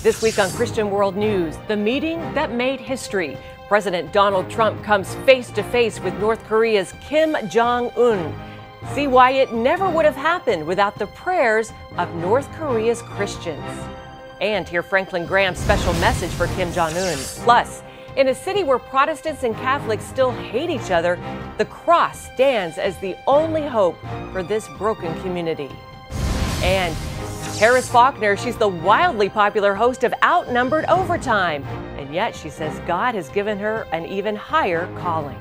This week on Christian World News, the meeting that made history. President Donald Trump comes face to face with North Korea's Kim Jong-un. See why it never would have happened without the prayers of North Korea's Christians. And hear Franklin Graham's special message for Kim Jong-un. Plus, in a city where Protestants and Catholics still hate each other, the cross stands as the only hope for this broken community. And Harris Faulkner, she's the wildly popular host of Outnumbered Overtime. And yet she says God has given her an even higher calling.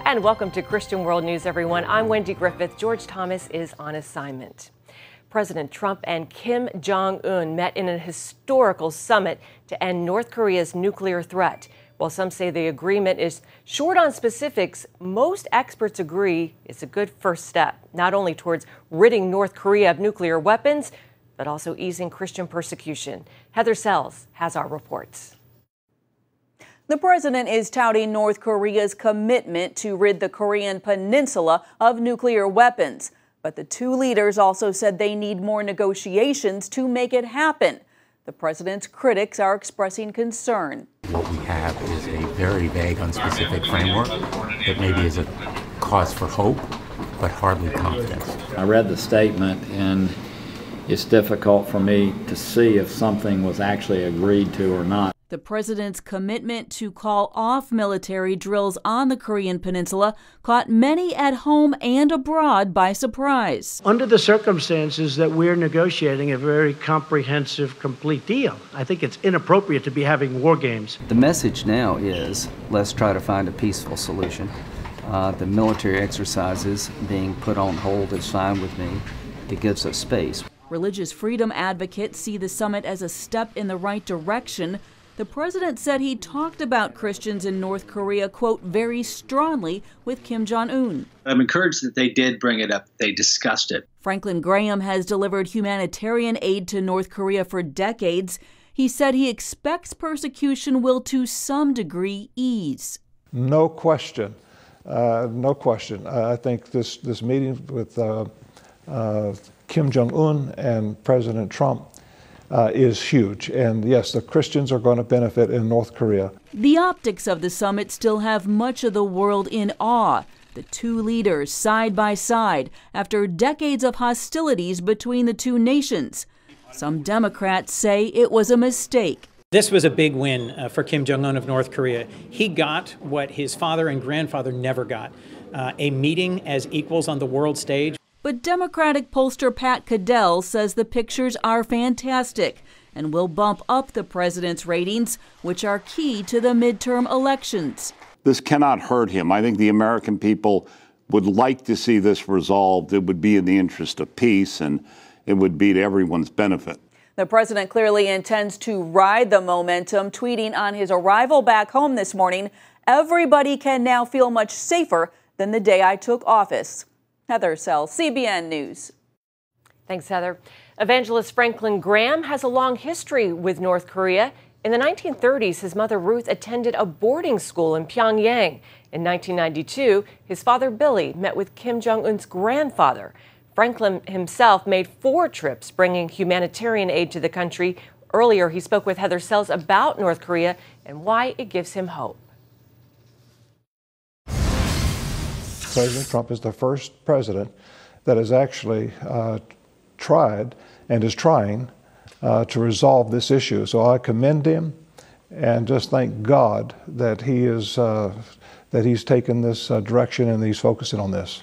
And welcome to Christian World News, everyone. I'm Wendy Griffith. George Thomas is on assignment. President Trump and Kim Jong-un met in a historical summit to end North Korea's nuclear threat. While some say the agreement is short on specifics, most experts agree it's a good first step, not only towards ridding North Korea of nuclear weapons, but also easing Christian persecution. Heather Sells has our reports. The president is touting North Korea's commitment to rid the Korean peninsula of nuclear weapons. But the two leaders also said they need more negotiations to make it happen. The president's critics are expressing concern. What we have is a very vague, unspecific framework that maybe is a cause for hope, but hardly confidence. I read the statement, and it's difficult for me to see if something was actually agreed to or not. The president's commitment to call off military drills on the Korean peninsula caught many at home and abroad by surprise. Under the circumstances that we're negotiating a very comprehensive, complete deal, I think it's inappropriate to be having war games. The message now is, let's try to find a peaceful solution. The military exercises being put on hold is fine with me. It gives us space. Religious freedom advocates see the summit as a step in the right direction. The president said he talked about Christians in North Korea, quote, very strongly with Kim Jong-un. I'm encouraged that they did bring it up. They discussed it. Franklin Graham has delivered humanitarian aid to North Korea for decades. He said he expects persecution will to some degree ease. No question. No question. I think this meeting with Kim Jong-un and President Trump is huge. And yes, the Christians are going to benefit in North Korea. The optics of the summit still have much of the world in awe. The two leaders side by side after decades of hostilities between the two nations. Some Democrats say it was a mistake. This was a big win for Kim Jong-un of North Korea. He got what his father and grandfather never got, a meeting as equals on the world stage. But Democratic pollster Pat Caddell says the pictures are fantastic and will bump up the president's ratings, which are key to the midterm elections. This cannot hurt him. I think the American people would like to see this resolved. It would be in the interest of peace, and it would be to everyone's benefit. The president clearly intends to ride the momentum, tweeting on his arrival back home this morning, "Everybody can now feel much safer than the day I took office." Heather Sells, CBN News. Thanks, Heather. Evangelist Franklin Graham has a long history with North Korea. In the 1930s, his mother Ruth attended a boarding school in Pyongyang. In 1992, his father Billy met with Kim Jong-un's grandfather. Franklin himself made 4 trips bringing humanitarian aid to the country. Earlier, he spoke with Heather Sells about North Korea and why it gives him hope. President Trump is the first president that has actually tried and is trying to resolve this issue. So I commend him and just thank God that he's taken this direction and he's focusing on this.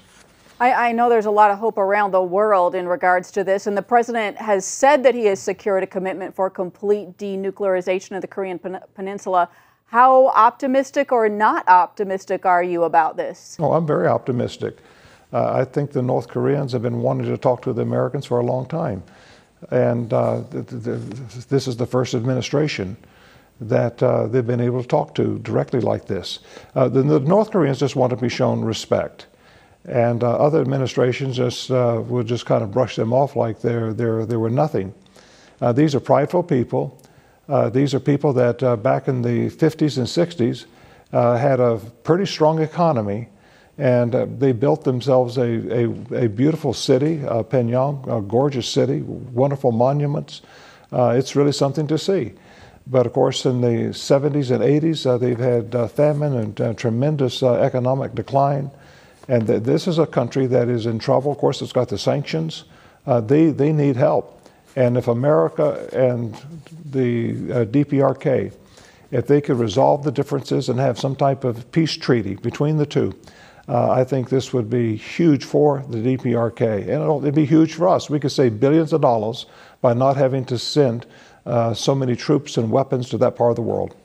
I know there's a lot of hope around the world in regards to this, and the president has said that he has secured a commitment for complete denuclearization of the Korean peninsula. How optimistic or not optimistic are you about this? Oh, I'm very optimistic. I think the North Koreans have been wanting to talk to the Americans for a long time. And this is the first administration that they've been able to talk to directly like this. The North Koreans just want to be shown respect. And other administrations just would just kind of brush them off like they were nothing. These are prideful people. These are people that back in the 50s and 60s had a pretty strong economy And they built themselves a beautiful city, Pyongyang, a gorgeous city, wonderful monuments. It's really something to see. But of course, in the 70s and 80s, they've had famine and tremendous economic decline. And this is a country that is in trouble. Of course, it's got the sanctions. They need help. And if America and the DPRK, if they could resolve the differences and have some type of peace treaty between the two, I think this would be huge for the DPRK. And it'd be huge for us. We could save billions of dollars by not having to send so many troops and weapons to that part of the world.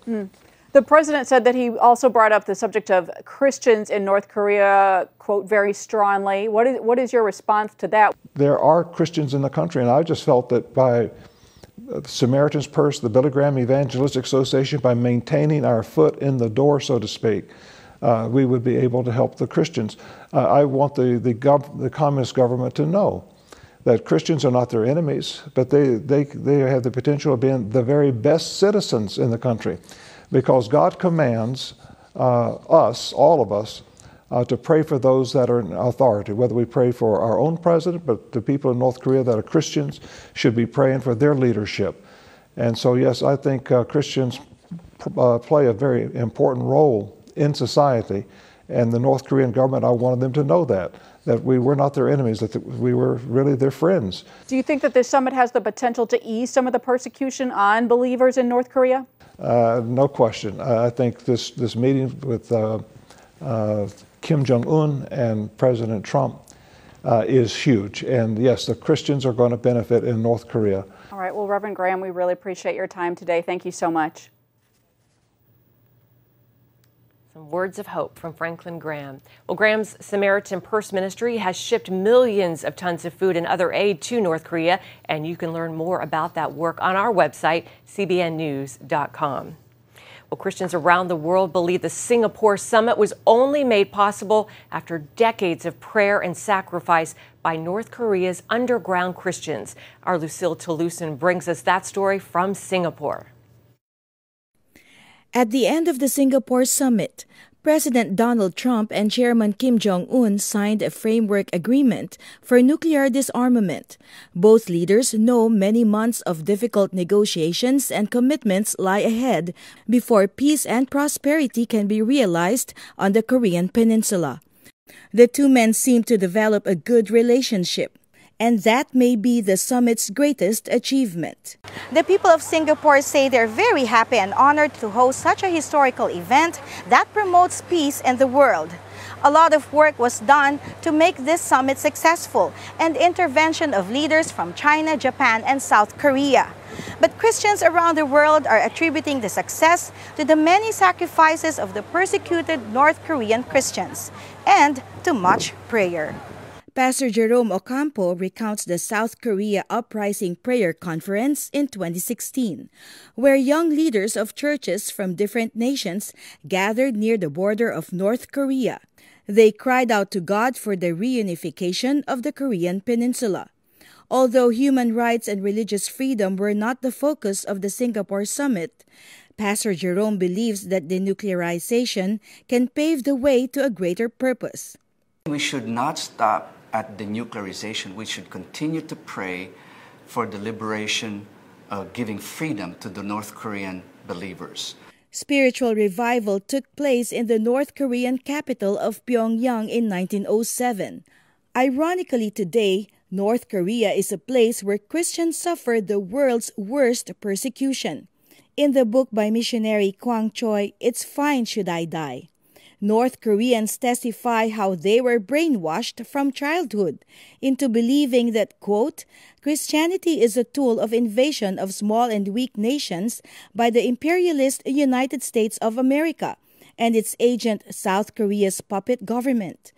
The president said that he also brought up the subject of Christians in North Korea, quote, very strongly. What is your response to that? There are Christians in the country, and I just felt that by Samaritan's Purse, the Billy Graham Evangelistic Association, by maintaining our foot in the door, so to speak, we would be able to help the Christians. I want the communist government to know that Christians are not their enemies, but they have the potential of being the very best citizens in the country, because God commands us, all of us, to pray for those that are in authority, whether we pray for our own president, but the people in North Korea that are Christians should be praying for their leadership. And so, yes, I think Christians play a very important role in society, and the North Korean government, I wanted them to know that we were not their enemies, that we were really their friends. Do you think that this summit has the potential to ease some of the persecution on believers in North Korea? No question. I think this meeting with Kim Jong-un and President Trump is huge. And yes, the Christians are going to benefit in North Korea. All right. Well, Reverend Graham, we really appreciate your time today. Thank you so much. Some words of hope from Franklin Graham. Well, Graham's Samaritan Purse Ministry has shipped millions of tons of food and other aid to North Korea, and you can learn more about that work on our website, cbnnews.com. Well, Christians around the world believe the Singapore summit was only made possible after decades of prayer and sacrifice by North Korea's underground Christians. Our Lucille Toulousan brings us that story from Singapore. At the end of the Singapore summit, President Donald Trump and Chairman Kim Jong-un signed a framework agreement for nuclear disarmament. Both leaders know many months of difficult negotiations and commitments lie ahead before peace and prosperity can be realized on the Korean peninsula. The two men seem to develop a good relationship, and that may be the summit's greatest achievement. The people of Singapore say they're very happy and honored to host such a historical event that promotes peace in the world. A lot of work was done to make this summit successful, and intervention of leaders from China, Japan, and South Korea. But Christians around the world are attributing the success to the many sacrifices of the persecuted North Korean Christians and to much prayer. Pastor Jerome Ocampo recounts the South Korea Uprising Prayer Conference in 2016, where young leaders of churches from different nations gathered near the border of North Korea. They cried out to God for the reunification of the Korean peninsula. Although human rights and religious freedom were not the focus of the Singapore summit, Pastor Jerome believes that denuclearization can pave the way to a greater purpose. We should not stop at denuclearization. We should continue to pray for the liberation, giving freedom to the North Korean believers. Spiritual revival took place in the North Korean capital of Pyongyang in 1907. Ironically, today, North Korea is a place where Christians suffer the world's worst persecution. In the book by missionary Kwang Choi, It's Fine Should I Die, North Koreans testify how they were brainwashed from childhood into believing that, quote, Christianity is a tool of invasion of small and weak nations by the imperialist United States of America and its agent South Korea's puppet government.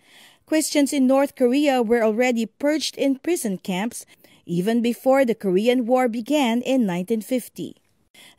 Christians in North Korea were already purged in prison camps even before the Korean War began in 1950.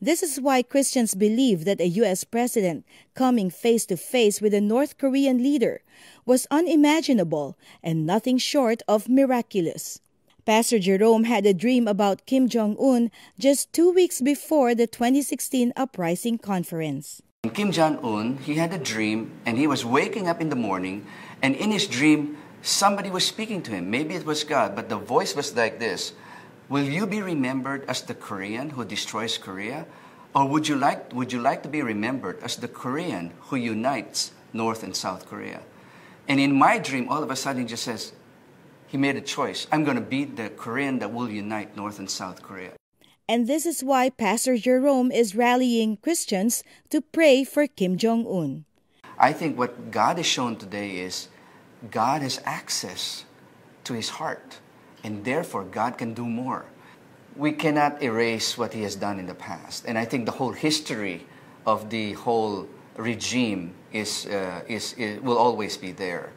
This is why Christians believe that a U.S. president coming face-to-face with a North Korean leader was unimaginable and nothing short of miraculous. Pastor Jerome had a dream about Kim Jong-un just 2 weeks before the 2016 Uprising Conference. Kim Jong-un, he had a dream, and he was waking up in the morning, And in his dream, somebody was speaking to him. Maybe it was God, but the voice was like this: will you be remembered as the Korean who destroys Korea? Or would you like to be remembered as the Korean who unites North and South Korea? And in my dream, all of a sudden, he just says, he made a choice. I'm going to be the Korean that will unite North and South Korea. And this is why Pastor Jerome is rallying Christians to pray for Kim Jong-un. I think what God has shown today is God has access to his heart, and therefore God can do more. We cannot erase what he has done in the past. And I think the whole history of the whole regime will always be there.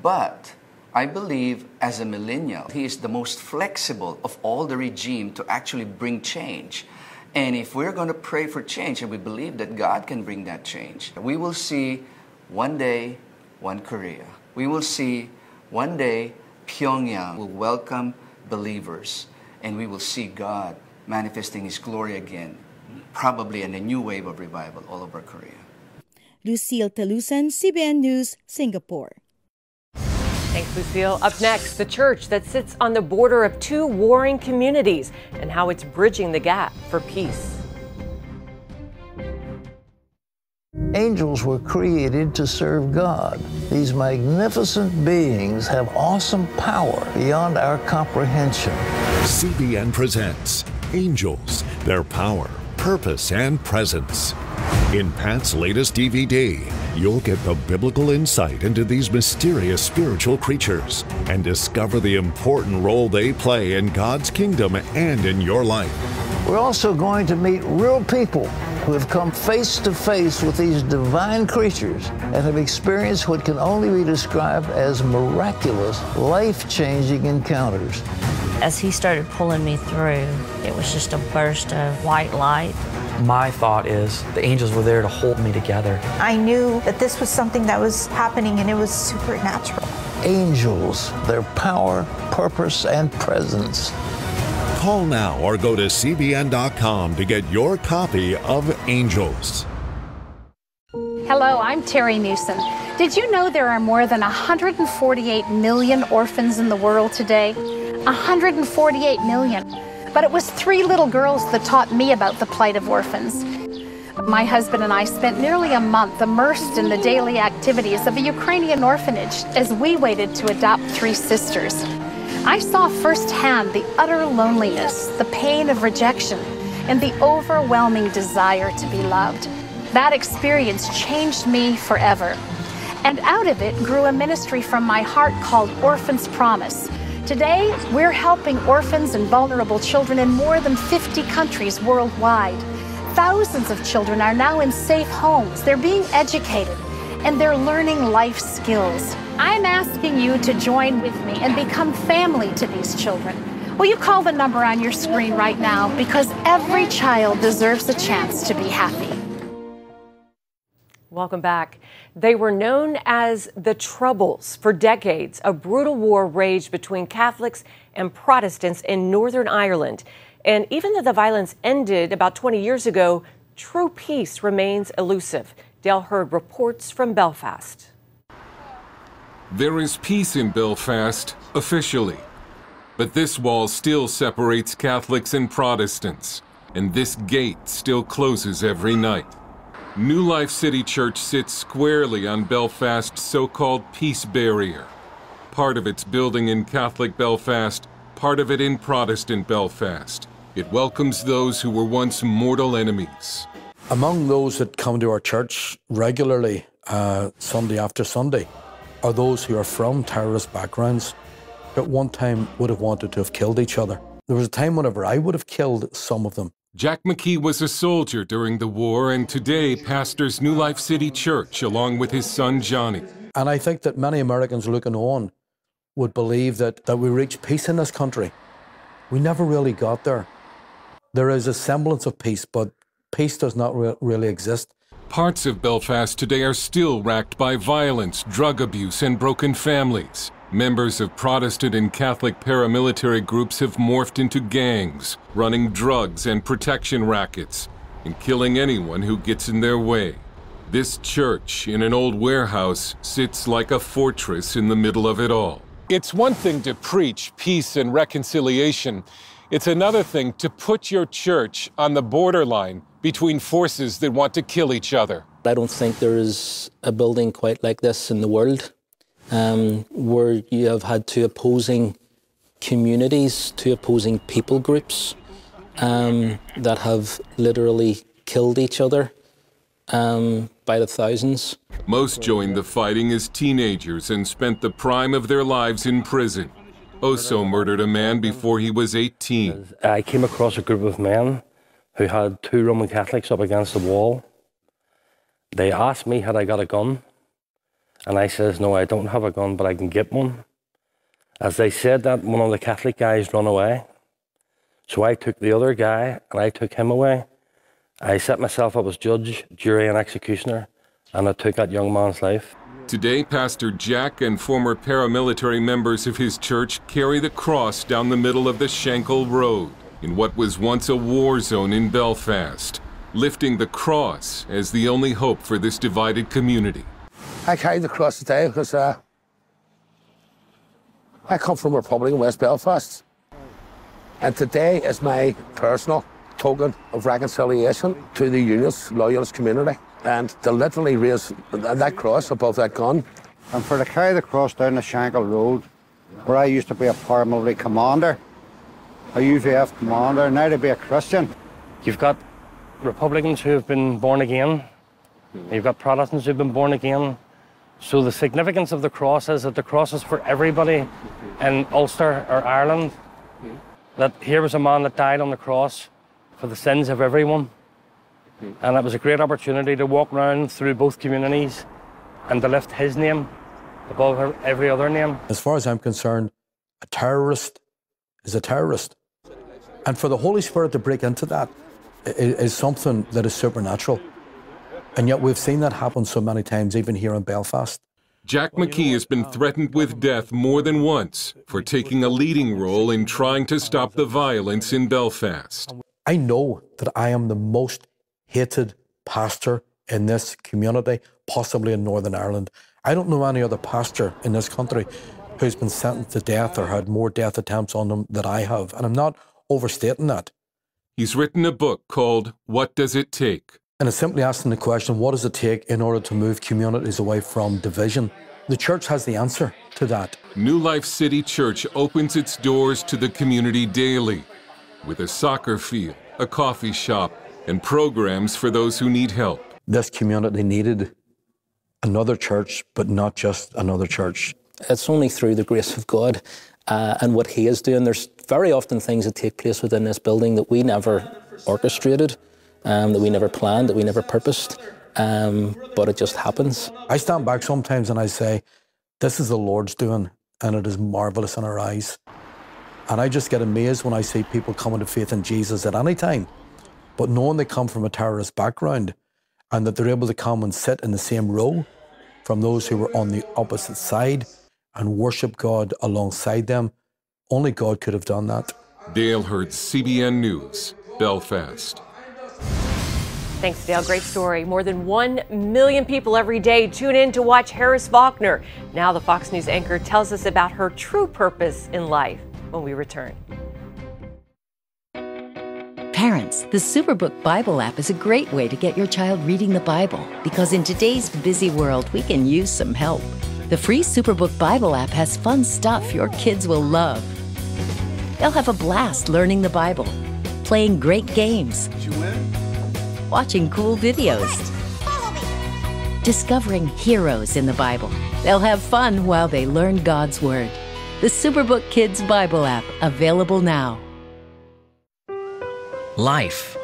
But I believe as a millennial, he is the most flexible of all the regime to actually bring change. And if we're going to pray for change, and we believe that God can bring that change, we will see one day, one Korea. We will see one day Pyongyang will welcome believers, and we will see God manifesting his glory again, probably in a new wave of revival all over Korea. Lucille Talusan, CBN News, Singapore. Thanks, Lucille. Up next, the church that sits on the border of two warring communities and how it's bridging the gap for peace. Angels were created to serve God. These magnificent beings have awesome power beyond our comprehension. CBN presents Angels, Their Power, Purpose, and Presence. In Pat's latest DVD, you'll get the biblical insight into these mysterious spiritual creatures and discover the important role they play in God's kingdom and in your life. We're also going to meet real people who have come face to face with these divine creatures and have experienced what can only be described as miraculous, life-changing encounters. As he started pulling me through, it was just a burst of white light. My thought is the angels were there to hold me together. I knew that this was something that was happening, and it was supernatural. Angels, their power, purpose, and presence. Call now or go to cbn.com to get your copy of Angels. Hello, I'm Terry Newsom. Did you know there are more than 148 million orphans in the world today? 148 million. But it was 3 little girls that taught me about the plight of orphans. My husband and I spent nearly a month immersed in the daily activities of a Ukrainian orphanage as we waited to adopt 3 sisters. I saw firsthand the utter loneliness, the pain of rejection, and the overwhelming desire to be loved. That experience changed me forever. And out of it grew a ministry from my heart called Orphans Promise. Today, we're helping orphans and vulnerable children in more than 50 countries worldwide. Thousands of children are now in safe homes. They're being educated, and they're learning life skills. I'm asking you to join with me and become family to these children. Will you call the number on your screen right now? Because every child deserves a chance to be happy. Welcome back. They were known as the Troubles. For decades, a brutal war raged between Catholics and Protestants in Northern Ireland. And even though the violence ended about 20 years ago, true peace remains elusive. Dale Hurd reports from Belfast. There is peace in Belfast, officially. But this wall still separates Catholics and Protestants, and this gate still closes every night. New Life City Church sits squarely on Belfast's so-called peace barrier. Part of its building in Catholic Belfast, part of it in Protestant Belfast. It welcomes those who were once mortal enemies. Among those that come to our church regularly, Sunday after Sunday, are those who are from terrorist backgrounds that at one time would have wanted to have killed each other. There was a time whenever I would have killed some of them. Jack McKee was a soldier during the war and today pastors New Life City Church along with his son Johnny. And I think that many Americans looking on would believe that we reached peace in this country. We never really got there. There is a semblance of peace, but peace does not really exist. Parts of Belfast today are still racked by violence, drug abuse, and broken families. Members of Protestant and Catholic paramilitary groups have morphed into gangs, running drugs and protection rackets, and killing anyone who gets in their way. This church in an old warehouse sits like a fortress in the middle of it all. It's one thing to preach peace and reconciliation. It's another thing to put your church on the borderline between forces that want to kill each other. I don't think there is a building quite like this in the world, where you have had two opposing communities, two opposing people groups that have literally killed each other by the thousands. Most joined the fighting as teenagers and spent the prime of their lives in prison. Oso murdered a man before he was 18. I came across a group of men who had two Roman Catholics up against the wall. They asked me had I got a gun, and I says, no, I don't have a gun, but I can get one. As they said that, one of the Catholic guys ran away. So I took the other guy, and I took him away. I set myself up as judge, jury, and executioner, and I took that young man's life. Today, Pastor Jack and former paramilitary members of his church carry the cross down the middle of the Shankill Road in what was once a war zone in Belfast, lifting the cross as the only hope for this divided community. I carry the cross today because I come from a republic in West Belfast. And today is my personal token of reconciliation to the Unionist, Loyalist community. And to literally raise that cross above that gun. And for to carry the cross down the Shankill Road, where I used to be a paramilitary commander, a UVF commander, now to be a Christian. You've got Republicans who have been born again. You've got Protestants who have been born again. So the significance of the cross is that the cross is for everybody in Ulster or Ireland. That here was a man that died on the cross for the sins of everyone. And it was a great opportunity to walk around through both communities and to lift his name above every other name. As far as I'm concerned, a terrorist is a terrorist. And for the Holy Spirit to break into that is something that is supernatural. And yet we've seen that happen so many times, even here in Belfast. Jack McKee has been threatened with death more than once for taking a leading role in trying to stop the violence in Belfast. I know that I am the most hated pastor in this community, possibly in Northern Ireland. I don't know any other pastor in this country who's been sentenced to death or had more death attempts on them than I have, and I'm not overstating that. He's written a book called What Does It Take? And it's simply asking the question, what does it take in order to move communities away from division? The church has the answer to that. New Life City Church opens its doors to the community daily with a soccer field, a coffee shop, and programs for those who need help. This community needed another church, but not just another church. It's only through the grace of God and what He is doing. There's very often things that take place within this building that we never orchestrated, that we never planned, that we never purposed, but it just happens. I stand back sometimes and I say, this is the Lord's doing, and it is marvelous in our eyes. And I just get amazed when I see people coming to faith in Jesus at any time, but knowing they come from a terrorist background and that they're able to come and sit in the same row from those who were on the opposite side and worship God alongside them. Only God could have done that. Dale Hurd, CBN News, Belfast. Thanks, Dale. Great story. More than 1 million people every day tune in to watch Harris Faulkner. Now the Fox News anchor tells us about her true purpose in life when we return. Parents, the Superbook Bible app is a great way to get your child reading the Bible because in today's busy world, we can use some help. The free Superbook Bible app has fun stuff your kids will love. They'll have a blast learning the Bible, playing great games, watching cool videos, discovering heroes in the Bible. They'll have fun while they learn God's Word. The Superbook Kids Bible app, available now. Life.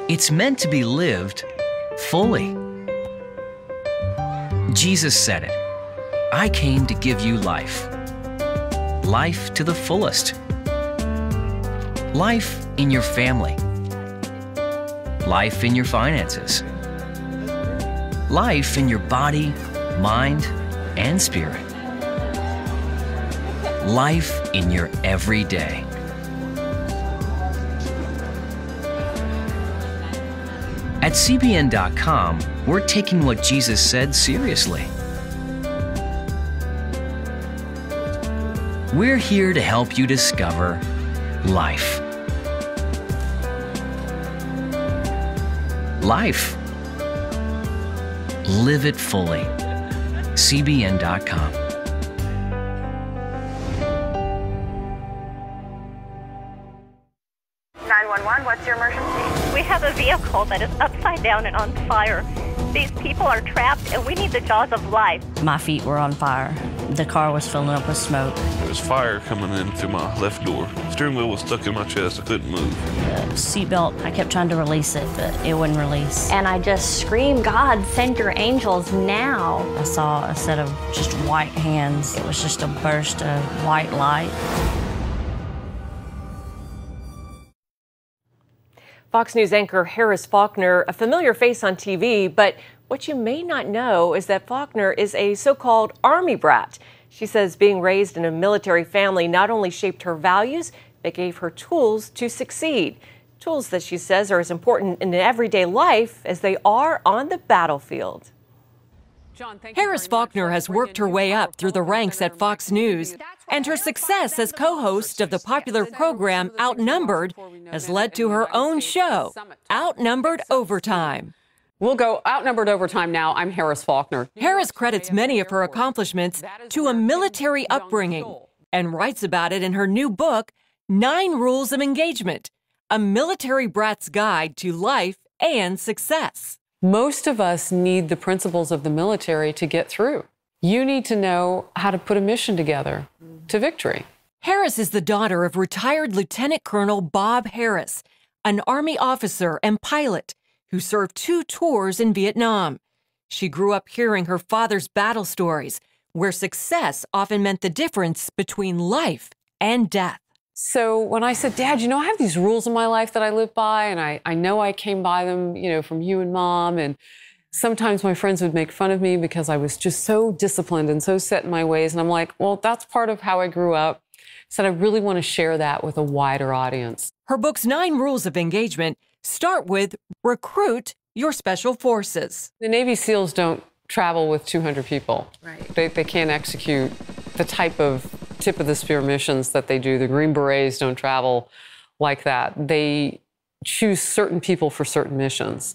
It's meant to be lived fully. Jesus said it. I came to give you life. Life to the fullest. Life in your family. Life in your finances. Life in your body, mind, and spirit. Life in your everyday. At CBN.com, we're taking what Jesus said seriously. We're here to help you discover life. Life. Live it fully. CBN.com. What's your emergency? We have a vehicle that is upside down and on fire. These people are trapped and we need the jaws of life. My feet were on fire. The car was filling up with smoke. There was fire coming in through my left door. Steering wheel was stuck in my chest. I couldn't move. The seatbelt, I kept trying to release it, but it wouldn't release. And I just screamed, God, send your angels now. I saw a set of just white hands. It was just a burst of white light. Fox News anchor Harris Faulkner, a familiar face on TV, but what you may not know is that Faulkner is a so-called Army brat. She says being raised in a military family not only shaped her values, but gave her tools to succeed. Tools that she says are as important in everyday life as they are on the battlefield. Harris Faulkner has worked her way up through the ranks at Fox News, and her success as co-host of the popular program Outnumbered has led to her own show, Outnumbered Overtime. We'll go Outnumbered Overtime now. I'm Harris Faulkner. Harris credits many of her accomplishments to a military upbringing and writes about it in her new book, 9 Rules of Engagement, a military brat's guide to life and success. Most of us need the principles of the military to get through. You need to know how to put a mission together to victory. Harris is the daughter of retired Lieutenant Colonel Bob Harris, an Army officer and pilot who served 2 tours in Vietnam. She grew up hearing her father's battle stories, where success often meant the difference between life and death. So when I said, Dad, I have these rules in my life that I live by, and I know I came by them, from you and Mom, and sometimes my friends would make fun of me because I was just so disciplined and so set in my ways. And I'm like, well, that's part of how I grew up. So I really want to share that with a wider audience. Her book's 9 Rules of Engagement start with recruit your special forces. The Navy SEALs don't travel with 200 people. Right. They can't execute the type of tip of the spear missions that they do. The Green Berets don't travel like that. They choose certain people for certain missions.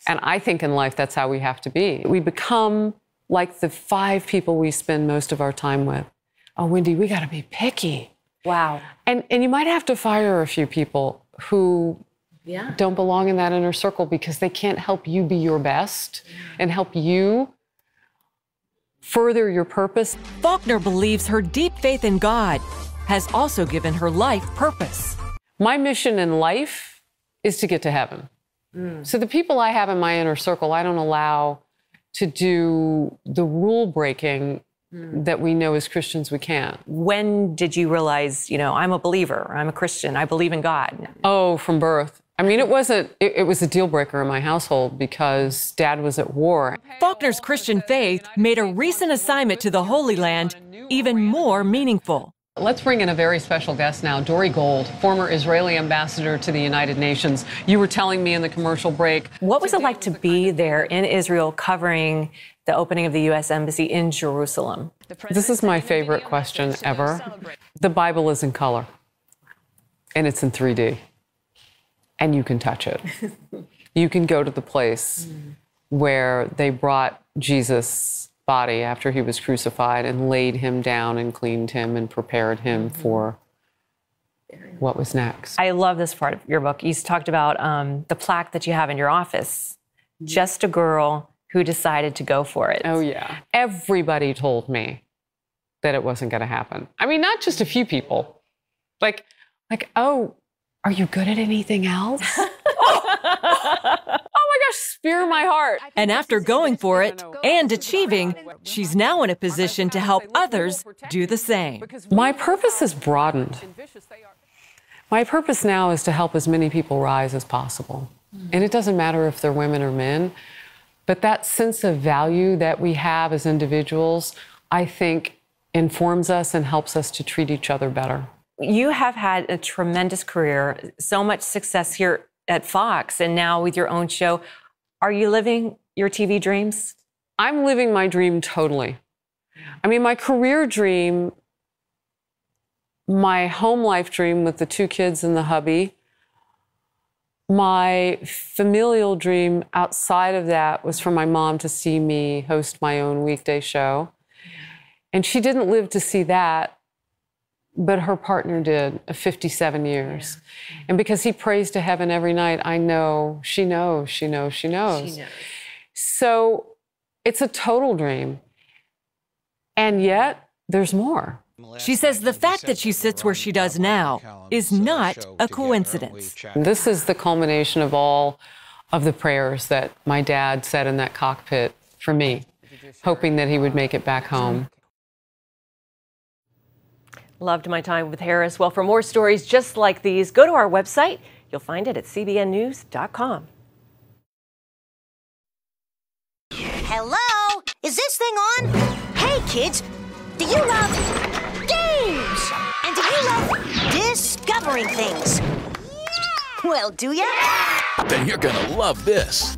And I think in life, that's how we have to be. We become like the 5 people we spend most of our time with. Oh, Wendy, we got to be picky. Wow. And you might have to fire a few people who don't belong in that inner circle because they can't help you be your best and help you further your purpose. Faulkner believes her deep faith in God has also given her life purpose. My mission in life is to get to heaven. So the people I have in my inner circle, I don't allow to do the rule breaking that we know as Christians we can't. When did you realize, I'm a believer, I'm a Christian, I believe in God? Oh, from birth. I mean, it was a deal breaker in my household because Dad was at war. Faulkner's Christian faith made a recent assignment to the Holy Land even more meaningful. Let's bring in a very special guest now, Dory Gold, former Israeli ambassador to the United Nations. You were telling me in the commercial break. What was it like to be there in Israel covering the opening of the U.S. Embassy in Jerusalem? This is my favorite question ever. The Bible is in color, and it's in 3D, and you can touch it. You can go to the place where they brought Jesus' body after he was crucified and laid him down and cleaned him and prepared him for what was next. I love this part of your book. You talked about the plaque that you have in your office. Just a girl who decided to go for it. Oh, yeah. Everybody told me that it wasn't going to happen. I mean, not just a few people. Like, oh, are you good at anything else? Oh my gosh, spear my heart. And after going for it and achieving, she's now in a position to help others do the same. My purpose has broadened. My purpose now is to help as many people rise as possible. And it doesn't matter if they're women or men, but that sense of value that we have as individuals, I think, informs us and helps us to treat each other better. You have had a tremendous career, so much success here at Fox, and now with your own show. Are you living your TV dreams? I'm living my dream totally. I mean, my career dream, my home life dream with the 2 kids and the hubby, my familial dream outside of that was for my mom to see me host my own weekday show. And she didn't live to see that, but her partner did, of 57 years. And because he prays to heaven every night, I know she knows. So it's a total dream. And yet, there's more. She says the fact that she sits where she does now is not a coincidence. This is the culmination of all of the prayers that my dad said in that cockpit for me, hoping that he would make it back home. Loved my time with Harris. Well, for more stories just like these, go to our website. You'll find it at cbnnews.com. Hello? Is this thing on? Hey, kids, do you love games? And do you love discovering things? Well, do ya? Then you're gonna love this.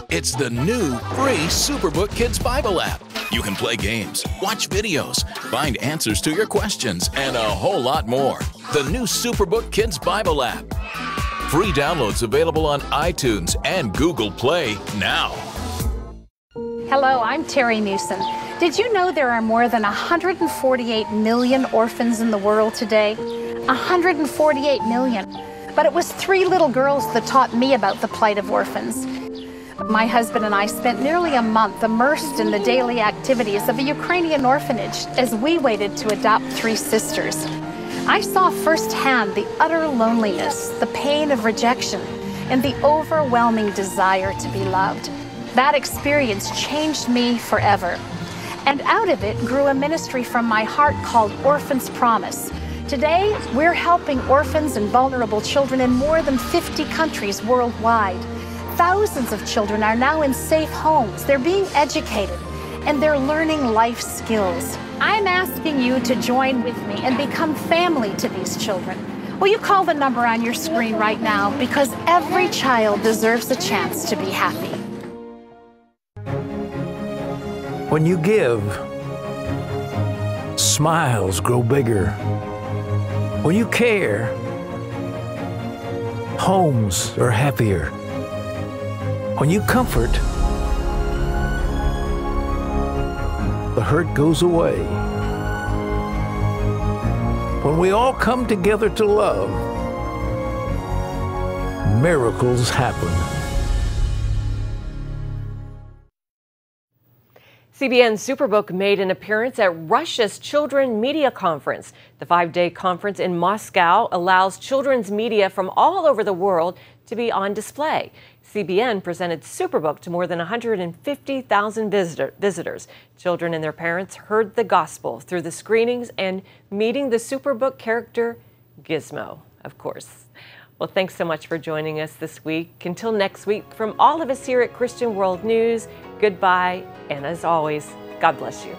It's the new free Superbook Kids Bible app. You can play games, watch videos, find answers to your questions, and a whole lot more. The new Superbook Kids Bible app. Free downloads available on iTunes and Google Play now. Hello, I'm Terry Newsom. Did you know there are more than 148 million orphans in the world today? 148 million. But it was 3 little girls that taught me about the plight of orphans. My husband and I spent nearly a month immersed in the daily activities of a Ukrainian orphanage as we waited to adopt 3 sisters. I saw firsthand the utter loneliness, the pain of rejection, and the overwhelming desire to be loved. That experience changed me forever. And out of it grew a ministry from my heart called Orphans Promise. Today, we're helping orphans and vulnerable children in more than 50 countries worldwide. Thousands of children are now in safe homes. They're being educated, and they're learning life skills. I'm asking you to join with me and become family to these children. Will you call the number on your screen right now? Because every child deserves a chance to be happy. When you give, smiles grow bigger. When you care, homes are happier. When you comfort, the hurt goes away. When we all come together to love, miracles happen. CBN Superbook made an appearance at Russia's Children Media Conference. The 5-day conference in Moscow allows children's media from all over the world to be on display. CBN presented Superbook to more than 150,000 visitors. Children and their parents heard the gospel through the screenings and meeting the Superbook character Gizmo, of course. Well, thanks so much for joining us this week. Until next week, from all of us here at Christian World News, goodbye, and as always, God bless you.